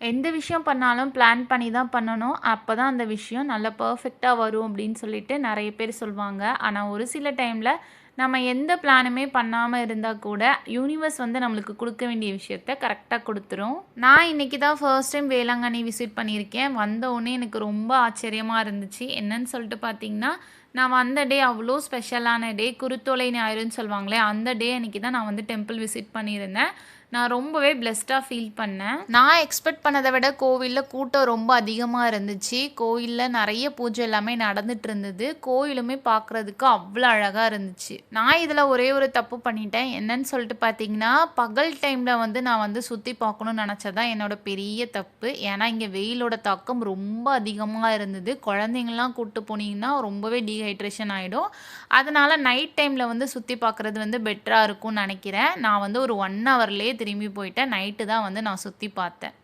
எந்த விஷயம் பண்ணாலும் பிளான் பண்ணி தான் பண்ணணும். அப்பதான் அந்த விஷயம் நல்லா பெர்ஃபெக்ட்டா வரும் அப்படின்னு சொல்லிட்டு நெறைய பேர் சொல்வாங்க. ஆனா ஒரு சில டைம்ல நம்ம எந்த பிளானுமே பண்ணாம இருந்தா கூட, யூனிவர்ஸ் வந்து நம்மளுக்கு குடுக்க வேண்டிய விஷயத்த கரெக்ட்டா குடுத்துரும். நான் இன்னைக்கு தான் ஃபர்ஸ்ட் டைம் வேளாங்கண்ணி விசிட் பண்ணியிருக்கேன். வந்தவுனே எனக்கு ரொம்ப ஆச்சரியமா இருந்துச்சு. என்னன்னு சொல்லிட்டு பார்த்தீங்கன்னா, நான் வந்த டே அவ்ளோ ஸ்பெஷலான டே. குருத்தோலை ஞாயிறுன்னு சொல்லுவாங்களே, அந்த டே அன்னைக்கு தான் நான் வந்து டெம்பிள் விசிட் பண்ணியிருந்தேன். நான் ரொம்பவே பிளெஸ்ட்டா ஃபீல் பண்ணேன். நான் எக்ஸ்பெக்ட் பண்ணத விட கோவில்ல கூட்டம் ரொம்ப அதிகமா இருந்துச்சு. கோயில்ல நெறைய பூஜை எல்லாமே நடந்துட்டு இருந்தது. கோயிலுமே பார்க்குறதுக்கு அவ்ளோ அழகா இருந்துச்சு. நான் இதில ஒரே ஒரு தப்பு பண்ணிட்டேன். என்னன்னு சொல்லிட்டு பார்த்தீங்கன்னா, பகல் டைம்ல வந்து நான் வந்து சுத்தி பார்க்கணும்னு நெனச்சது தான் என்னோட பெரிய தப்பு. ஏன்னா, இங்க வெயிலோட தாக்கம் ரொம்ப அதிகமா இருந்தது. குழந்தைங்கலாம் கூட்டு போனீங்கன்னா ரொம்பவே டீஹைட்ரேஷன் ஆயிடும். அதனால நைட் டைம்ல வந்து சுத்தி பார்க்குறது வந்து பெட்டரா இருக்கும்னு நெனைக்கிறேன். நான் வந்து ஒரு 1 ஹவர்லயே திரும்பி போயிட்டேன். நைட்டு தான் வந்து நான் சுத்தி பார்த்தேன்.